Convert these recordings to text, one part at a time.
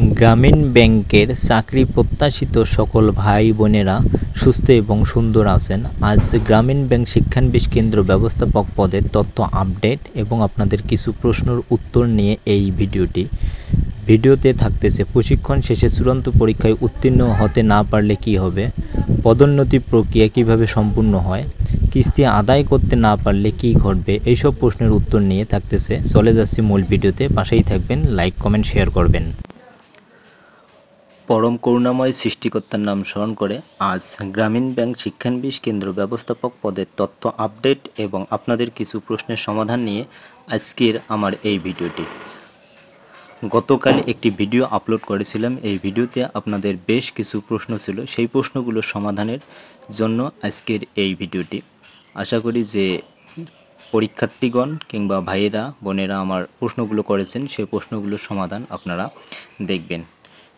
গ্রামীণ ব্যাংকের চাকরি প্রত্যাশিত সকল ভাই বোনেরা সুস্থ এবং সুন্দর আছেন। আজ গ্রামীণ ব্যাংক শিক্ষানবিশ কেন্দ্র ব্যবস্থাপক পদের তথ্য আপডেট এবং আপনাদের কিছু প্রশ্নের উত্তর নিয়ে এই ভিডিওতে থাকতেছে প্রশিক্ষণ শেষে চূড়ান্ত পরীক্ষায় উত্তীর্ণ হতে না পারলে কি হবে, পদোন্নতি প্রক্রিয়া কিভাবে সম্পূর্ণ হয়, কিস্তি আদায় করতে না পারলে কি ঘটবে, এইসব প্রশ্নের উত্তর নিয়ে থাকতেছে। চলে যাচ্ছি মূল ভিডিওতে, পাশেই থাকবেন, লাইক কমেন্ট শেয়ার করবেন। পরম করুণাময় সৃষ্টিকর্তার নাম স্মরণ করে আজ গ্রামীণ ব্যাংক শিক্ষানবিশ কেন্দ্র ব্যবস্থাপক পদের তথ্য আপডেট এবং আপনাদের কিছু প্রশ্নের সমাধান নিয়ে আজকের আমার এই ভিডিওটি। গতকাল একটি ভিডিও আপলোড করেছিলাম। এই ভিডিওতে আপনাদের বেশ কিছু প্রশ্ন ছিল, সেই প্রশ্নগুলোর সমাধানের জন্য আজকের এই ভিডিওটি। আশা করি যে পরীক্ষার্থীগণ কিংবা ভাইয়েরা বোনেরা আমার প্রশ্নগুলো করেছেন, সেই প্রশ্নগুলোর সমাধান আপনারা দেখবেন।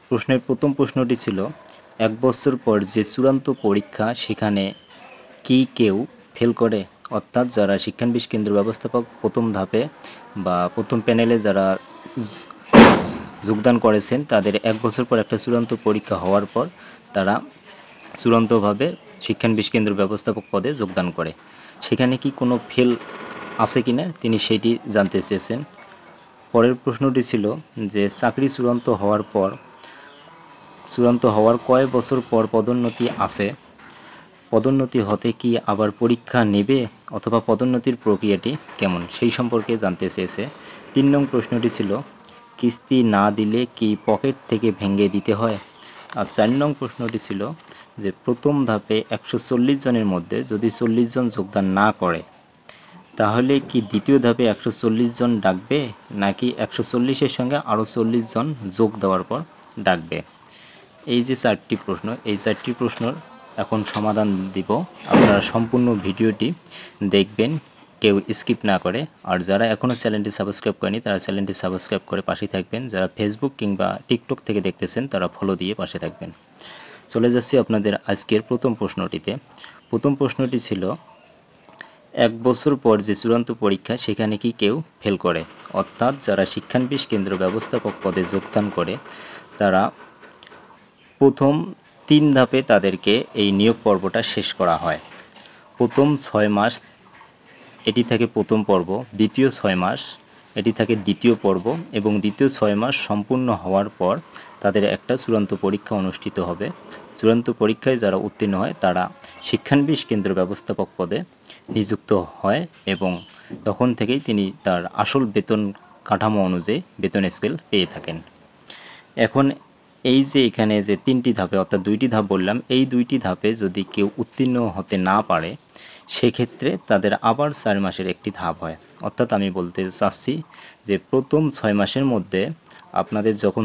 প্রশ্নের প্রথম প্রশ্নটি ছিল, 1 বছর পর যে চূড়ান্ত পরীক্ষা সেখানে কি কেউ ফেল করে? অর্থাৎ যারা শিক্ষানবিশ কেন্দ্র ব্যবস্থাপক প্রথম ধাপে বা প্রথম প্যানেলে যারা যোগদান করেছেন তাদের 1 বছর পর একটা চূড়ান্ত পরীক্ষা হওয়ার পর তারা চূড়ান্তভাবে শিক্ষানবিশ কেন্দ্র ব্যবস্থাপক পদে যোগদান করে। সেখানে কি কোনো ফেল আছে কিনা তিনি সেটি জানতে চেয়েছেন। পরের প্রশ্নটি ছিল যে চাকরি চূড়ান্ত হওয়ার কয় বছর পর পদোন্নতি আছে? পদোন্নতি হতে কি আবার পরীক্ষা নেবে অথবা পদোন্নতির প্রক্রিয়াটি কেমন, সেই সম্পর্কে জানতে চেয়েছে। 3 নং প্রশ্নটি ছিল, কিস্তি না দিলে কি পকেট থেকে ভেঙে দিতে হয়? আর 4 নং প্রশ্নটি ছিল যে প্রথম ধাপে 140 জনের মধ্যে যদি 40 জন যোগদান না করে তাহলে কি দ্বিতীয় ধাপে 140 জন ডাকবে, নাকি 140-এর সঙ্গে আরও 40 জন যোগ দেওয়ার পর ডাকবে? এই যে 4টি প্রশ্ন, এই 4টি প্রশ্নের এখন সমাধান দিব। আপনারা সম্পূর্ণ ভিডিওটি দেখবেন, কেউ স্কিপ না করে। আর যারা এখনও চ্যানেলটি সাবস্ক্রাইব করেনি তারা চ্যানেলটি সাবস্ক্রাইব করে পাশে থাকবেন। যারা ফেসবুক কিংবা টিকটক থেকে দেখতেছেন তারা ফলো দিয়ে পাশে থাকবেন। চলে যাচ্ছি আপনাদের আজকের প্রথম প্রশ্নটিতে। প্রথম প্রশ্নটি ছিল, 1 বছর পর যে চূড়ান্ত পরীক্ষা সেখানে কি কেউ ফেল করে? অর্থাৎ যারা শিক্ষানবিশ কেন্দ্র ব্যবস্থাপক পদে যোগদান করে তারা প্রথম 3 ধাপে তাদেরকে এই নিয়োগ পর্বটা শেষ করা হয়। প্রথম 6 মাস এটি থাকে প্রথম পর্ব, দ্বিতীয় 6 মাস এটি থাকে দ্বিতীয় পর্ব এবং দ্বিতীয় 6 মাস সম্পূর্ণ হওয়ার পর তাদের একটা চূড়ান্ত পরীক্ষা অনুষ্ঠিত হবে। চূড়ান্ত পরীক্ষায় যারা উত্তীর্ণ হয় তারা শিক্ষানবিশ কেন্দ্র ব্যবস্থাপক পদে নিযুক্ত হয় এবং তখন থেকেই তিনি তার আসল বেতন কাঠামো অনুযায়ী বেতন স্কেল পেয়ে থাকেন। এখন এই যে এখানে যে 3টি ধাপে অর্থাৎ 2টি ধাপ বললাম, এই 2টি ধাপে যদি কেউ উত্তীর্ণ হতে না পারে সেক্ষেত্রে তাদের আবার 4 মাসের একটি ধাপ হয়। অর্থাৎ আমি বলতে চাচ্ছি যে প্রথম 6 মাসের মধ্যে আপনাদের যখন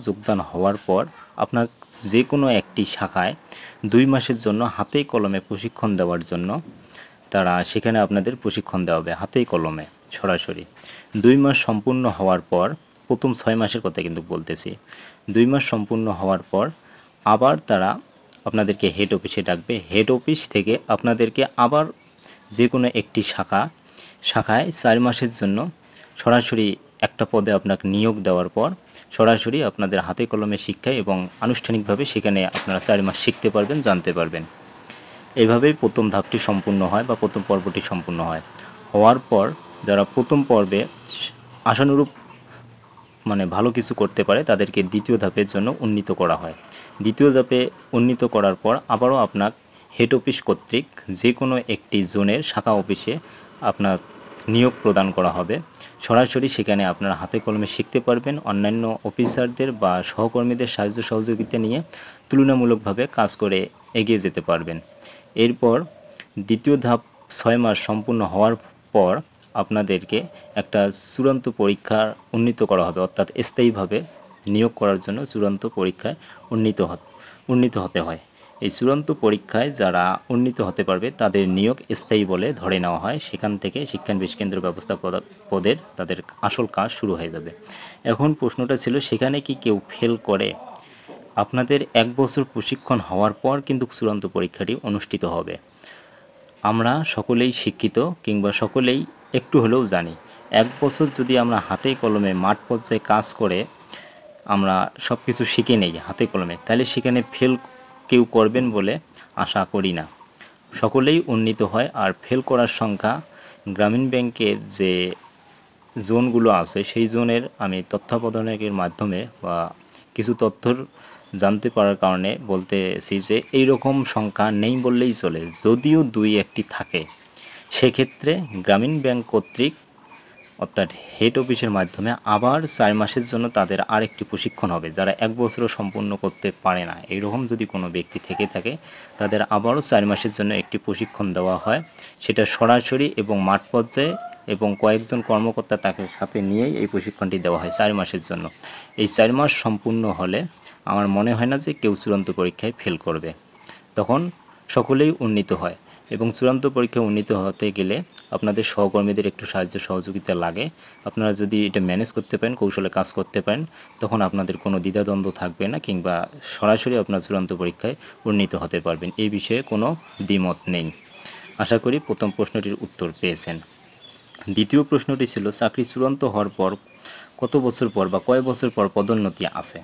যোগদান হওয়ার পর আপনার যে কোনো একটি শাখায় 2 মাসের জন্য হাতেই কলমে প্রশিক্ষণ দেওয়ার জন্য তারা সেখানে আপনাদের প্রশিক্ষণ দেওয়া হবে হাতেই কলমে সরাসরি। 2 মাস সম্পূর্ণ হওয়ার পর, প্রথম 6 মাসের কথা কিন্তু বলতেছি, 2 মাস সম্পূর্ণ হওয়ার পর আবার তারা আপনাদেরকে হেড অফিসে ডাকবে। হেড অফিস থেকে আপনাদেরকে আবার যে কোনো একটি শাখায় 4 মাসের জন্য সরাসরি একটা পদে আপনাকে নিয়োগ দেওয়ার পর সরাসরি আপনাদের হাতে কলমে শিক্ষা এবং আনুষ্ঠানিকভাবে সেখানে আপনারা 4 মাস শিখতে পারবেন, জানতে পারবেন। এইভাবেই প্রথম ধাপটি সম্পূর্ণ হয় বা প্রথম পর্বটি সম্পূর্ণ হয়। হওয়ার পর যারা প্রথম পর্বে আশানুরূপ ভালো কিছু করতে পারে তাদেরকে দ্বিতীয় ধাপের জন্য উন্নীত করা হয়। দ্বিতীয় ধাপে উন্নীত করার পর আবারও আপনার হেড অফিস কর্তৃক যে কোনো একটি জোনের শাখা অফিসে আপনার নিয়োগ প্রদান করা হবে। সরাসরি সেখানে আপনারা হাতে কলমে শিখতে পারবেন, অন্যান্য অফিসারদের বা সহকর্মীদের সাহায্য সহযোগিতা নিয়ে তুলনামূলকভাবে কাজ করে এগিয়ে যেতে পারবেন। এরপর দ্বিতীয় ধাপ 6 মাস সম্পূর্ণ হওয়ার পর আপনাদেরকে একটা চূড়ান্ত পরীক্ষা উন্নীত করা হবে, অর্থাৎ স্থায়ীভাবে নিয়োগ করার জন্য চূড়ান্ত পরীক্ষায় উন্নীত হতে হয়। এই চূড়ান্ত পরীক্ষায় যারা উন্নীত হতে পারবে তাদের নিয়োগ স্থায়ী বলে ধরে নেওয়া হয়। সেখান থেকে শিক্ষানবিশ কেন্দ্র ব্যবস্থাপক পদের তাদের আসল কাজ শুরু হয়ে যাবে। এখন প্রশ্নটা ছিল, সেখানে কি কেউ ফেল করে? আপনাদের 1 বছর প্রশিক্ষণ হওয়ার পর কিন্তু চূড়ান্ত পরীক্ষাটি অনুষ্ঠিত হবে। আমরা সকলেই শিক্ষিত কিংবা সকলেই একটু হলেও জানি, 1 বছর যদি আমরা হাতে কলমে মাঠ পর্যায়ে কাজ করে আমরা সব কিছু শিখে নেই হাতে কলমে, তাহলে সেখানে ফেল কেউ করবেন বলে আশা করি না। সকলেই উন্নীত হয়। আর ফেল করার সংখ্যা গ্রামীণ ব্যাংকের যে জোনগুলো আছে সেই জোনের আমি তত্ত্বাবধানের মাধ্যমে বা কিছু তথ্যর জানতে পারার কারণে বলতেছি যে এই রকম সংখ্যা নেই বললেই চলে। যদিও দুই একটি থাকে, সেক্ষেত্রে গ্রামীণ ব্যাংক কর্তৃক অর্থাৎ হেড অফিসের মাধ্যমে আবার 4 মাসের জন্য তাদের আরেকটি প্রশিক্ষণ হবে। যারা 1 বছরও সম্পূর্ণ করতে পারে না, এইরকম যদি কোনো ব্যক্তি থেকে থাকে, তাদের আবারও 4 মাসের জন্য একটি প্রশিক্ষণ দেওয়া হয়। সেটা সরাসরি এবং মাঠ পর্যায়ে এবং কয়েকজন কর্মকর্তা তাকে সাথে নিয়েই এই প্রশিক্ষণটি দেওয়া হয় 4 মাসের জন্য। এই 4 মাস সম্পূর্ণ হলে আমার মনে হয় না যে কেউ চূড়ান্ত পরীক্ষায় ফেল করবে। তখন সকলেই উন্নীত হয় এবং চূড়ান্ত পরীক্ষায় উন্নীত হতে গেলে আপনাদের সহকর্মীদের একটু সাহায্য সহযোগিতা লাগে। আপনারা যদি এটা ম্যানেজ করতে পারেন, কৌশলে কাজ করতে পারেন, তখন আপনাদের কোনো দ্বিধাদ্বন্দ্ব থাকবে না, কিংবা সরাসরি আপনার চূড়ান্ত পরীক্ষায় উন্নীত হতে পারবেন। এই বিষয়ে কোনো দ্বিমত নেই। আশা করি প্রথম প্রশ্নটির উত্তর পেয়েছেন। দ্বিতীয় প্রশ্নটি ছিল চাকরি চূড়ান্ত হওয়ার পর কত বছর পর বা কয় বছর পর পদোন্নতি আছে।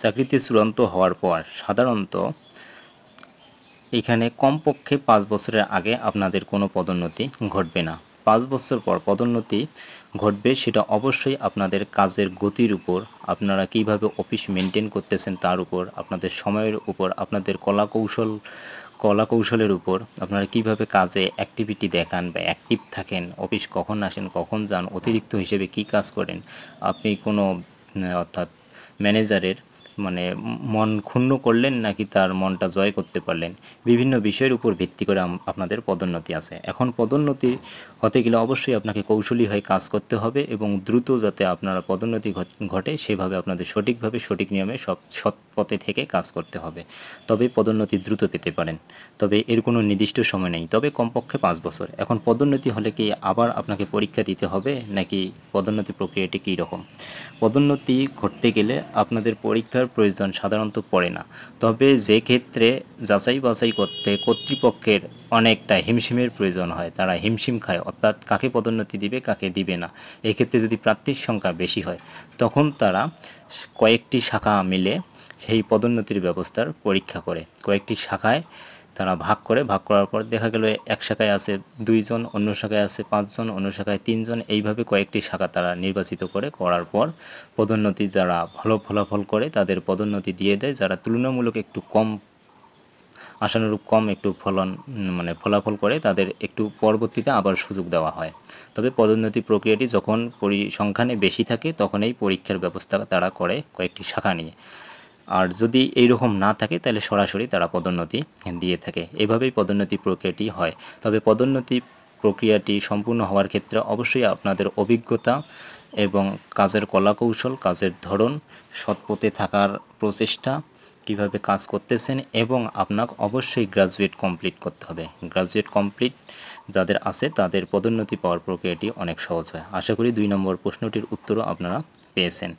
চাকরিতে চূড়ান্ত হওয়ার পর সাধারণত এখানে কমপক্ষে 5 বছরের আগে আপনাদের কোনো পদোন্নতি ঘটবে না। 5 বছর পর পদোন্নতি ঘটবে, সেটা অবশ্যই আপনাদের কাজের গতির উপর, আপনারা কিভাবে অফিস মেনটেন করতেছেন তার উপর, আপনাদের সময়ের উপর, আপনাদের কলাকৌশলের উপর, আপনারা কিভাবে কাজে অ্যাক্টিভিটি দেখান বা অ্যাক্টিভ থাকেন, অফিস কখন আসেন কখন যান, অতিরিক্ত হিসেবে কি কাজ করেন, আপনি কোনো অর্থাৎ ম্যানেজারের মানে মন ক্ষুণ্ণ করলেন নাকি তার মনটা জয় করতে পারলেন, বিভিন্ন বিষয়ের উপর ভিত্তি করে আপনাদের পদোন্নতি আছে। এখন পদোন্নতি হতে গেলে অবশ্যই আপনাকে কৌশলী হয়ে কাজ করতে হবে এবং দ্রুত যাতে আপনারা পদোন্নতি ঘটে সেভাবে আপনাদের সঠিকভাবে সঠিক নিয়মে সৎ পথে থেকে কাজ করতে হবে, তবে পদোন্নতি দ্রুত পেতে পারেন। তবে এর কোনো নির্দিষ্ট সময় নেই, তবে কমপক্ষে 5 বছর। এখন পদোন্নতি হলে কি আবার আপনাকে পরীক্ষা দিতে হবে নাকি পদোন্নতি প্রক্রিয়াটি কী রকম? পদোন্নতি ঘটতে গেলে আপনাদের পরীক্ষার প্রয়োজন সাধারণত পড়ে না, তবে যে ক্ষেত্রে যাচাই বাছাই করতে কর্তৃপক্ষের অনেকটা হিমশিমের প্রয়োজন হয়, তারা হিমশিম খায়, অর্থাৎ কাকে পদোন্নতি দিবে কাকে দিবে না। এক্ষেত্রে যদি প্রার্থীর সংখ্যা বেশি হয় তখন তারা কয়েকটি শাখা মিলে সেই পদোন্নতির ব্যবস্থার পরীক্ষা করে, কয়েকটি শাখায় তারা ভাগ করার পর দেখা গেল এক শাখায় আছে 2 জন, অন্য শাখায় আছে 5 জন, অন্য শাখায় 3 জন, এইভাবে কয়েকটি শাখা তারা নির্বাচিত করার পর পদোন্নতি যারা ভালো ফলাফল করে তাদের পদোন্নতি দিয়ে দেয়, যারা তুলনামূলক একটু কম আশানুরূপ কম একটু ফলাফল করে তাদের একটু পরবর্তীতে আবার সুযোগ দেওয়া হয়। তবে পদোন্নতি প্রক্রিয়াটি যখন পরিসংখ্যানে বেশি থাকে তখন এই পরীক্ষার ব্যবস্থা তারা করে কয়েকটি শাখা নিয়ে। আর যদি এই রকম না থাকে তাহলে সরাসরি তারা পদোন্নতি দিয়ে থাকে। এভাবেই পদোন্নতি প্রক্রিয়াটি হয়। তবে পদোন্নতি প্রক্রিয়াটি সম্পূর্ণ হওয়ার ক্ষেত্রে অবশ্যই আপনাদের অভিজ্ঞতা এবং কাজের কলাকৌশল, কাজের ধরন, সৎ পথে থাকার প্রচেষ্টা, কিভাবে কাজ করতেছেন, এবং আপনাকে অবশ্যই গ্র্যাজুয়েট কমপ্লিট করতে হবে। গ্র্যাজুয়েট কমপ্লিট যাদের আছে তাদের পদোন্নতি পাওয়ার প্রক্রিয়াটি অনেক সহজ হয়। আশা করি 2 নম্বর প্রশ্নটির উত্তরও আপনারা পেয়েছেন।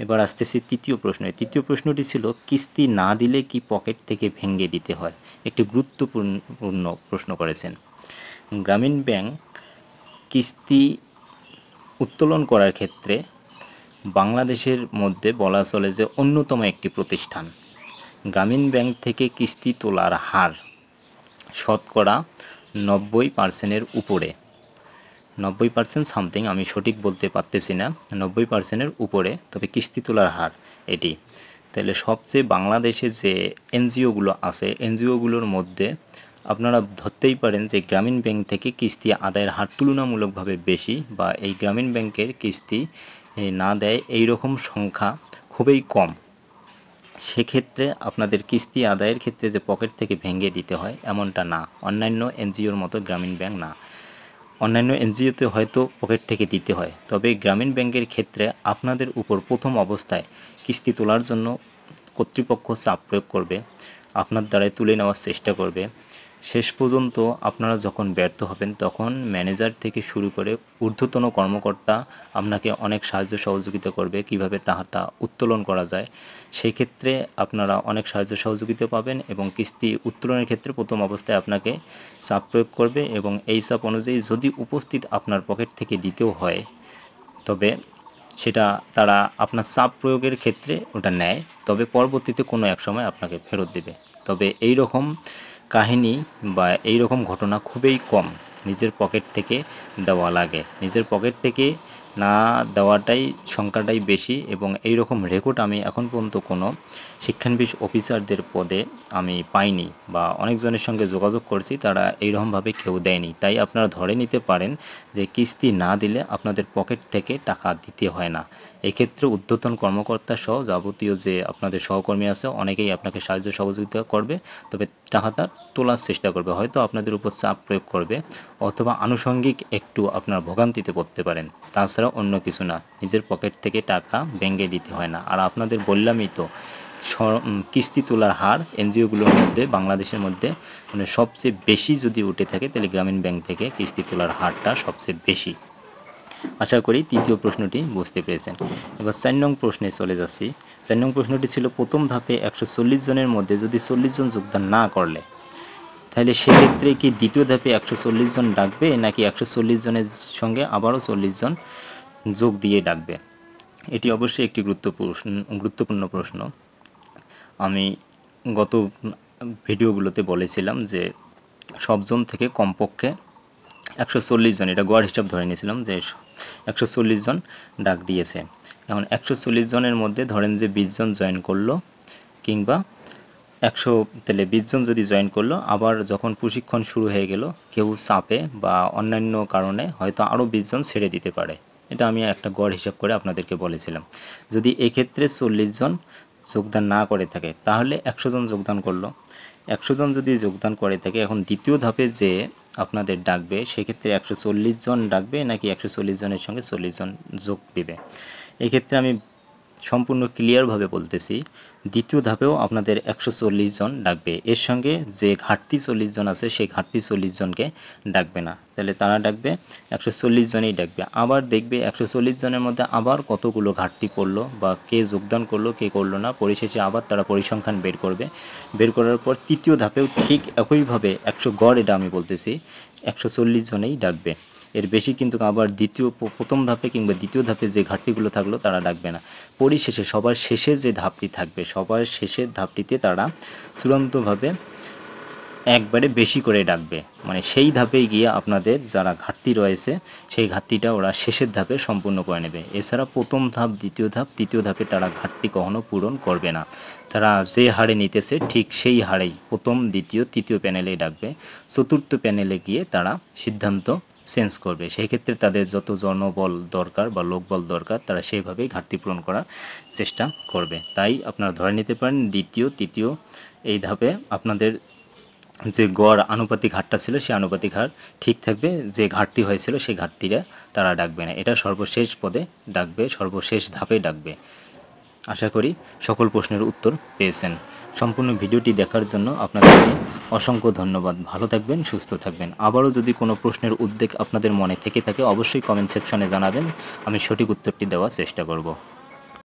এবার আসতেছি তৃতীয় প্রশ্নে। তৃতীয় প্রশ্নটি ছিল কিস্তি না দিলে কি পকেট থেকে ভেঙে দিতে হয়। একটি গুরুত্বপূর্ণ প্রশ্ন করেছেন। গ্রামীণ ব্যাংক কিস্তি উত্তোলন করার ক্ষেত্রে বাংলাদেশের মধ্যে বলা চলে যে অন্যতম একটি প্রতিষ্ঠান। গ্রামীণ ব্যাংক থেকে কিস্তি তোলার হার শতকরা 90%-এর উপরে, 90% সামথিং, আমি সঠিক বলতে পারতেছি না, 90%-এর উপরে তবে কিস্তি তোলার হার এটি। তাহলে সবচেয়ে বাংলাদেশে যে এনজিওগুলো আছে এনজিওগুলোর মধ্যে আপনারা ধরতেই পারেন যে গ্রামীণ ব্যাংক থেকে কিস্তি আদায়ের হার তুলনামূলকভাবে বেশি, বা এই গ্রামীণ ব্যাংকের কিস্তি না দেয় এই রকম সংখ্যা খুবই কম। সেক্ষেত্রে আপনাদের কিস্তি আদায়ের ক্ষেত্রে যে পকেট থেকে ভেঙে দিতে হয় এমনটা না, অন্যান্য এনজিওর মতো গ্রামীণ ব্যাংক না। অন্যান্য এনজিওতে হয়তো পকেট থেকে দিতে হয়, তবে গ্রামীণ ব্যাংকের ক্ষেত্রে আপনাদের উপর প্রথম অবস্থায় কিস্তি তোলার জন্য কর্তৃপক্ষ চাপ প্রয়োগ করবে, আপনার দ্বারাই তুলে নেওয়ার চেষ্টা করবে। শেষ পর্যন্ত আপনারা যখন ব্যর্থ হবেন তখন ম্যানেজার থেকে শুরু করে ঊর্ধ্বতন কর্মকর্তা আপনাকে অনেক সাহায্য সহযোগিতা করবে কিভাবে টাকাটা উত্তোলন করা যায়। সেই ক্ষেত্রে আপনারা অনেক সাহায্য সহযোগিতা পাবেন এবং কিস্তি উত্তোলনের ক্ষেত্রে প্রথম অবস্থায় আপনাকে চাপ প্রয়োগ করবে এবং এই চাপ অনুযায়ী যদি উপস্থিত আপনার পকেট থেকে দিতেও হয় তবে সেটা তারা আপনার চাপ প্রয়োগের ক্ষেত্রে ওটা নেয়, তবে পরবর্তীতে কোনো এক সময় আপনাকে ফেরত দেবে। তবে এই রকম কাহিনী বা এই রকম ঘটনা খুবই কম নিজের পকেট থেকে দেওয়া লাগে। নিজের পকেট থেকে না দেওয়াটাই সংখ্যাটাই বেশি, এবং এই রকম রেকর্ড আমি এখন পর্যন্ত কোনো শিক্ষানবিশ অফিসারদের পদে আমি পাইনি, বা অনেকজনের সঙ্গে যোগাযোগ করছি, তারা এইরকমভাবে কেউ দেয়নি। তাই আপনারা ধরে নিতে পারেন যে কিস্তি না দিলে আপনাদের পকেট থেকে টাকা দিতে হয় না। এক্ষেত্রে ঊর্ধ্বতন কর্মকর্তা সহ যাবতীয় যে আপনাদের সহকর্মী আছে অনেকেই আপনাকে সাহায্য সহযোগিতা করবে, তবে টাকাটা তোলার চেষ্টা করবে, হয়তো আপনাদের উপর চাপ প্রয়োগ করবে, অথবা আনুষঙ্গিক একটু আপনার ভোগান্তিতে পড়তে পারেন। তাছাড়া অন্য কিছু না, নিজের পকেট থেকে টাকা ব্যাঙ্কে দিতে হয় না। আর আপনাদের বললামই তো, কিস্তি তোলার হার এনজিওগুলোর মধ্যে বাংলাদেশের মধ্যে মানে সবচেয়ে বেশি যদি উঠে থাকে তাহলে গ্রামীণ ব্যাংক থেকে কিস্তি তোলার হারটা সবচেয়ে বেশি। আশা করি তৃতীয় প্রশ্নটি বুঝতে পেরেছেন। এবার 4 নং প্রশ্নে চলে যাচ্ছি। 4 নং প্রশ্নটি ছিল প্রথম ধাপে 140 জনের মধ্যে যদি 40 জন যোগদান না করলে, তাহলে সেক্ষেত্রে কি দ্বিতীয় ধাপে 140 জন ডাকবে, নাকি 140 জনের সঙ্গে আবারও 40 জন যোগ দিয়ে ডাকবে? এটি অবশ্যই একটি গুরুত্বপূর্ণ প্রশ্ন। আমি গত ভিডিওগুলোতে বলেছিলাম যে সব জোন থেকে কমপক্ষে 140 জন, এটা গড় হিসাব ধরে নিয়েছিলাম যে 140 জন ডাক দিয়েছে। এখন 140 জনের মধ্যে ধরেন যে 20 জন জয়েন করলো, কিংবা 100, তাহলে 20 জন যদি জয়েন করলো, আবার যখন প্রশিক্ষণ শুরু হয়ে গেল কেউ চাপে বা অন্যান্য কারণে হয়তো আরও 20 জন ছেড়ে দিতে পারে। এটা আমি একটা গড় হিসাব করে আপনাদেরকে বলেছিলাম। যদি এক্ষেত্রে 40 জন যোগদান না করে থাকে তাহলে 100 জন যোগদান করলো। 100 জন যদি যোগদান করে থাকে, এখন দ্বিতীয় ধাপে যে আপনাদের ডাকবে সেক্ষেত্রে 140 জন ডাকবে, নাকি 140 জনের সঙ্গে 40 জন যোগ দিবে? এক্ষেত্রে আমি সম্পূর্ণ ক্লিয়ারভাবে বলতেছি, দ্বিতীয় ধাপেও আপনাদের 140 জন ডাকবে। এর সঙ্গে যে ঘাটতি 40 জন আছে সেই ঘাটতি 40 জনকে ডাকবে না, তাহলে তারা ডাকবে 140 জনেই ডাকবে। আবার দেখবে 140 জনের মধ্যে আবার কতগুলো ঘাটতি পড়লো বা কে যোগদান করলো কে করলো না, পরিশেষে আবার তারা পরিসংখ্যান বের করবে। বের করার পর তৃতীয় ধাপেও ঠিক একইভাবে 100 গড়, এটা আমি বলতেছি, 140 জনেই ডাকবে। এর বেশি কিন্তু আবার প্রথম ধাপে কিংবা দ্বিতীয় ধাপে যে ঘাটতিগুলো থাকলো তারা ডাকবে না। পরিশেষে সবার শেষে যে ধাপটি থাকবে, সবার শেষের ধাপটিতে তারা চূড়ান্তভাবে একবারে বেশি করে ডাকবে। মানে সেই ধাপে গিয়ে আপনাদের যারা ঘাটতি রয়েছে সেই ঘাটতিটা ওরা শেষের ধাপে সম্পূর্ণ করে নেবে। এছাড়া প্রথম ধাপ, দ্বিতীয় ধাপ, তৃতীয় ধাপে তারা ঘাটতি কখনো পূরণ করবে না। তারা যে হারে নিতেছে ঠিক সেই হারেই প্রথম, দ্বিতীয়, তৃতীয় প্যানেলেই ডাকবে। চতুর্থ প্যানেলে গিয়ে তারা সিদ্ধান্ত চেঞ্জ করবে। সেই ক্ষেত্রে তাদের যত জনবল দরকার বা লোকবল দরকার তারা সেইভাবেই ঘাটতি পূরণ করার চেষ্টা করবে। তাই আপনারা ধরে নিতে পারেন দ্বিতীয়, তৃতীয় এই ধাপে আপনাদের যে গড় আনুপাতিক হারটা ছিল সেই আনুপাতিক হার ঠিক থাকবে, যে ঘাটতি হয়েছিল সেই ঘাটতিটা তারা ডাকবে না। এটা সর্বশেষ পদে ডাকবে, সর্বশেষ ধাপে ডাকবে। আশা করি সকল প্রশ্নের উত্তর পেয়েছেন। সম্পূর্ণ ভিডিওটি দেখার জন্য আপনাদেরকে অসংখ্য ধন্যবাদ। ভালো থাকবেন, সুস্থ থাকবেন। আবারও যদি কোনো প্রশ্নের উদ্বেগ আপনাদের মনে থেকে থাকে অবশ্যই কমেন্ট সেকশনে জানাবেন, আমি সঠিক উত্তরটি দেওয়ার চেষ্টা করব।